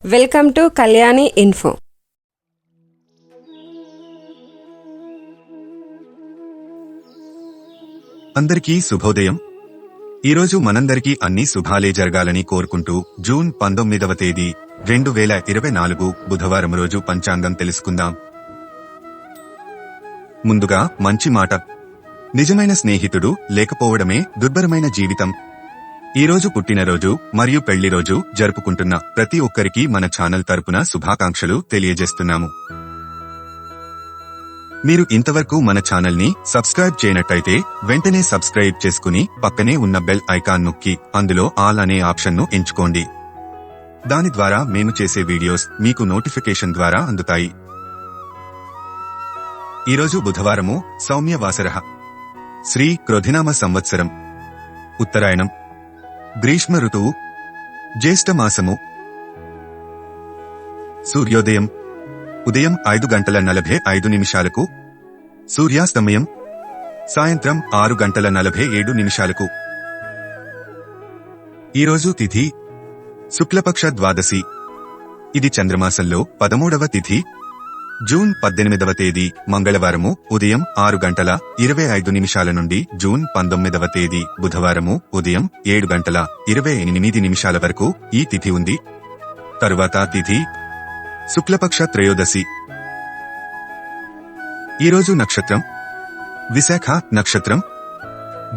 Welcome to Kalyani info. అందరికీ శుభోదయం. ఈరోజు మనందరికీ అన్ని శుభాలే జరగాలని కోరుకుంటూ జూన్ 19వ తేదీ 2024 బుధవారం రోజు పంచాంగం తెలుసుకుందాం. ముందుగా మంచి మాట. నిజమైన స్నేహితుడు లేకపోవడమే దుర్భరమైన జీవితం. ఈరోజు పుట్టినరోజు మరియు పెళ్లి రోజు జరుపుకుంటున్న ప్రతి ఒక్కరికి మన ఛానల్ తరపున శుభాకాంక్షలు తెలియజేస్తున్నాము. మీరు ఇంతవరకు మన ఛానల్ ని సబ్స్క్రైబ్ చేయనట్టయితే వెంటనే సబ్స్క్రైబ్ చేసుకుని పక్కనే ఉన్న బెల్ ఐకాన్ నొక్కి అందులో ఆల్ అనే ఆప్షన్ ను ఎంచుకోండి. దాని ద్వారా మేము చేసే వీడియోస్ మీకు నోటిఫికేషన్ ద్వారా అందుతాయి. ఈరోజు బుధవారము, సౌమ్య వాసరః, శ్రీ క్రోధినామ సంవత్సరం, ఉత్తరాయణం, గ్రీష్మ ఋతువు, జ్యేష్ఠ మాసము. సూర్యోదయం ఉదయం 5:45 సూర్యాస్తమయం సాయంత్రం 6:47. ఈరోజు తిథి శుక్లపక్ష ద్వాదశి. ఇది చంద్రమాసంలో 13వ తిథి. జూన్ 18వ తేదీ మంగళవారము ఉదయం 6:25 నుండి జూన్ 19వ తేదీ బుధవారము ఉదయం 7:28 వరకు ఈ తిథి ఉంది. తరువాత తిథి శుక్లపక్ష త్రయోదశి. ఈరోజు నక్షత్రం విశాఖ నక్షత్రం.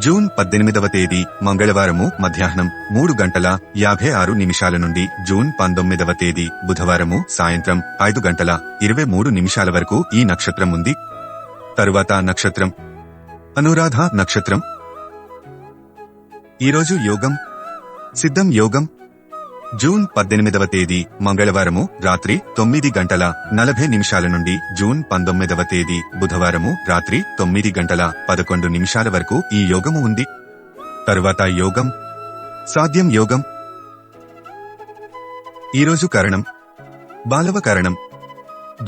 జూన్ 18వ తేదీ మంగళవారము మధ్యాహ్నం 3:56 నుండి జూన్ 19వ తేదీ బుధవారము సాయంత్రం 5:23 వరకు ఈ నక్షత్రం ఉంది. తరువాత నక్షత్రం అనురాధ నక్షత్రం. ఈరోజు యోగం సిద్ధం యోగం. జూన్ 18వ తేదీ మంగళవారము రాత్రి 9:40 నుండి జూన్ 19వ తేదీ బుధవారము రాత్రి 9:11 వరకు ఈ యోగము ఉంది. తరువాత యోగం సాధ్యం యోగం. ఈరోజు కరణం బాలవ కరణం.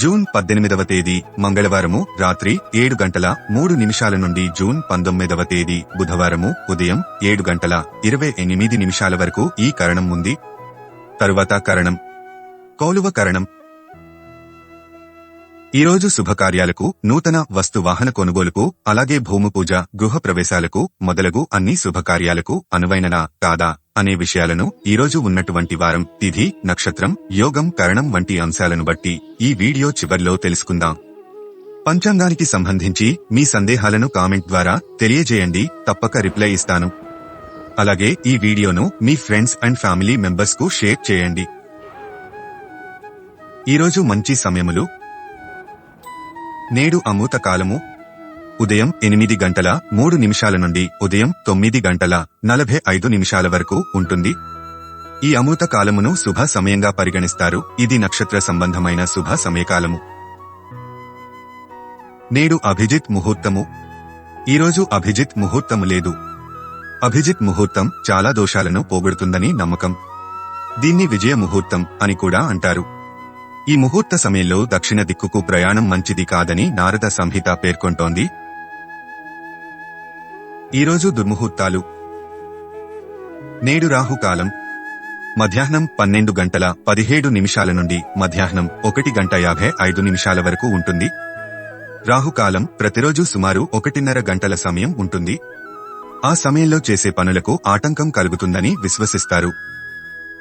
జూన్ 18వ తేదీ మంగళవారము రాత్రి 7:03 నుండి జూన్ 19వ తేదీ బుధవారము ఉదయం 7:28 వరకు ఈ కరణం ఉంది. తరువాత కరణం కౌలువ కరణం. ఈరోజు శుభకార్యాలకు, నూతన వస్తు వాహన కొనుగోలుకు, అలాగే భూమి పూజ, గృహ ప్రవేశాలకు మొదలగు అన్ని శుభకార్యాలకు అనువైననా కాదా అనే విషయాలను ఈరోజు ఉన్నటువంటి వారం, తిథి, నక్షత్రం, యోగం, కరణం వంటి అంశాలను బట్టి ఈ వీడియో చివర్లో తెలుసుకుందాం. పంచాంగానికి సంబంధించి మీ సందేహాలను కామెంట్ ద్వారా తెలియజేయండి, తప్పక రిప్లై ఇస్తాను. అలాగే ఈ వీడియోను మీ ఫ్రెండ్స్ అండ్ ఫ్యామిలీ మెంబర్స్ కు షేర్ చేయండి. ఈరోజు మంచి సమయములు. నేడు అమృత కాలము ఉదయం 8:03 నుండి ఉదయం 9:45 వరకు ఉంటుంది. ఈ అమృత కాలమును శుభ సమయంగా పరిగణిస్తారు. ఇది నక్షత్ర సంబంధమైన శుభ సమయకాలము. నేడు అభిజిత్ ముహూర్తము. ఈరోజు అభిజిత్ ముహూర్తము లేదు. అభిజిత్ ముహూర్తం చాలా దోషాలను పోగొడుతుందని నమ్మకం. దీన్ని విజయ ముహూర్తం అని కూడా అంటారు. ఈ ముహూర్త సమయంలో దక్షిణ దిక్కుకు ప్రయాణం మంచిది కాదని నారద సంహిత పేర్కొంటోంది. ఈరోజు దుర్ముహూర్తాలు. నేడు రాహుకాలం మధ్యాహ్నం 12:17 నుండి మధ్యాహ్నం 1:55 వరకు ఉంటుంది. రాహుకాలం ప్రతిరోజు సుమారు 1:30 గంటల సమయం ఉంటుంది. ఆ సమయంలో చేసే పనులకు ఆటంకం కలుగుతుందని విశ్వసిస్తారు.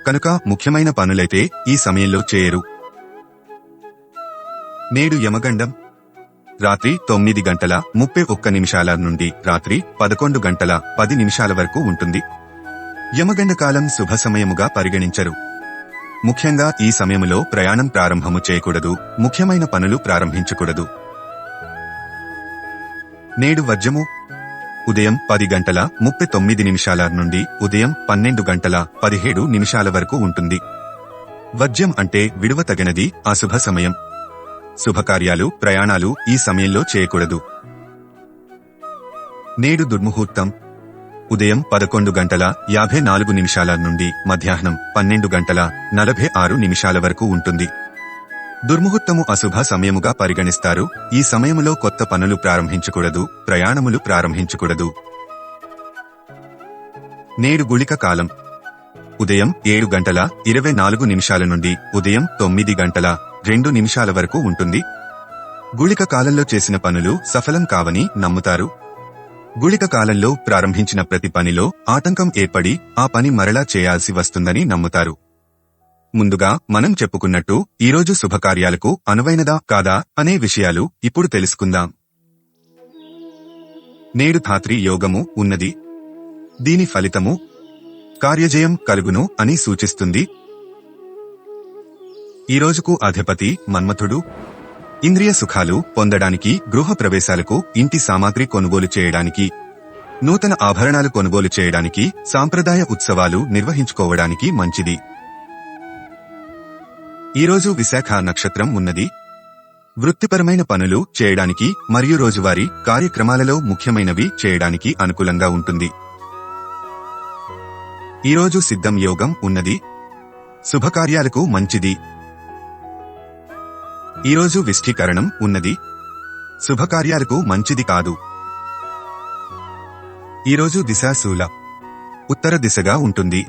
కనుక ముఖ్యమైన పనులైతే ఈ సమయంలో చేయరు. నేడు యమగండం రాత్రి 9:31 నుండి రాత్రి 11:10 వరకు ఉంటుంది. యమగండ కాలం శుభ సమయముగా పరిగణించరు. ముఖ్యంగా ఈ సమయములో ప్రయాణం ప్రారంభము చేయకూడదు, ముఖ్యమైన పనులు ప్రారంభించకూడదు. నేడు వర్జము ఉదయం 10:39 నుండి ఉదయం 12:17 వరకు ఉంటుంది. వర్జ్యం అంటే విడువతగినది, అశుభ సమయం. శుభకార్యాలు, ప్రయాణాలు ఈ సమయంలో చేయకూడదు. నేడు దుర్ముహూర్తం ఉదయం 11:54 నుండి మధ్యాహ్నం 12:46 వరకు ఉంటుంది. దుర్ముహూర్తము అశుభ సమయముగా పరిగణిస్తారు. ఈ సమయములో కొత్త పనులు ప్రారంభించకూడదు, ప్రయాణములు ప్రారంభించకూడదు. నేడు గుళిక కాలం ఉదయం 7:24 నుండి ఉదయం 9:02 వరకు ఉంటుంది. గుళిక కాలంలో చేసిన పనులు సఫలం కావని నమ్ముతారు. గుళిక కాలంలో ప్రారంభించిన ప్రతి పనిలో ఆటంకం ఏర్పడి ఆ పని మరలా చేయాల్సి వస్తుందని నమ్ముతారు. ముందుగా మనం చెప్పుకున్నట్టు ఈరోజు శుభకార్యాలకు అనువైనదా కాదా అనే విషయాలు ఇప్పుడు తెలుసుకుందాం. నేడు ధాత్రి యోగము ఉన్నది. దీని ఫలితము కార్యజయం కలుగును అని సూచిస్తుంది. ఈ రోజుకు అధిపతి మన్మథుడు. ఇంద్రియ సుఖాలు పొందడానికి, గృహ ప్రవేశాలకు, ఇంటి సామాగ్రి కొనుగోలు చేయడానికి, నూతన ఆభరణాలు కొనుగోలు చేయడానికి, సాంప్రదాయ ఉత్సవాలు నిర్వహించుకోవడానికి మంచిది. ఈరోజు విశాఖ నక్షత్రం ఉన్నది. వృత్తిపరమైన పనులు చేయడానికి మరియు రోజువారీ కార్యక్రమాలలో ముఖ్యమైనవి చేయడానికి అనుకూలంగా ఉంటుంది. ఈరోజు సిద్ధం యోగం ఉన్నది. శుభకార్యాలకు మంచిది. ఈరోజు విష్ఠీకరణం ఉన్నది. శుభకార్యాలకు మంచిది కాదు. ఈరోజు దిశాశూల ఉత్తర దిశగా ఉంటుంది.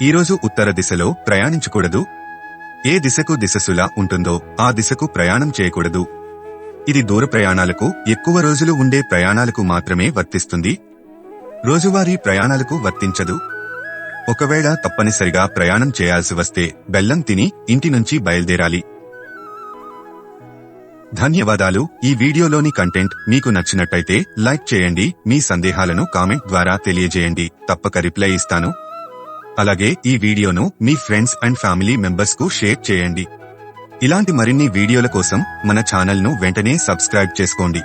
ఈరోజు ఉత్తర దిశలో ప్రయాణించకూడదు. ఏ దిశకు దిశశూల ఉంటుందో ఆ దిశకు ప్రయాణం చేయకూడదు. ఇది దూర ప్రయాణాలకు, ఎక్కువ రోజులు ఉండే ప్రయాణాలకు మాత్రమే వర్తిస్తుంది. రోజువారీ ప్రయాణాలకు వర్తించదు. ఒకవేళ తప్పనిసరిగా ప్రయాణం చేయాల్సి వస్తే బెల్లం తిని ఇంటి నుంచి బయలుదేరాలి. ధన్యవాదాలు. ఈ వీడియోలోని కంటెంట్ మీకు నచ్చినట్టయితే లైక్ చేయండి. మీ సందేహాలను కామెంట్ ద్వారా తెలియజేయండి. తప్పక రిప్లై ఇస్తాను. అలాగే ఈ వీడియోను మీ ఫ్రెండ్స్ అండ్ ఫ్యామిలీ మెంబర్స్ కు షేర్ చేయండి. ఇలాంటి మరిన్ని వీడియోల కోసం మన ఛానల్ ను వెంటనే సబ్స్క్రైబ్ చేసుకోండి.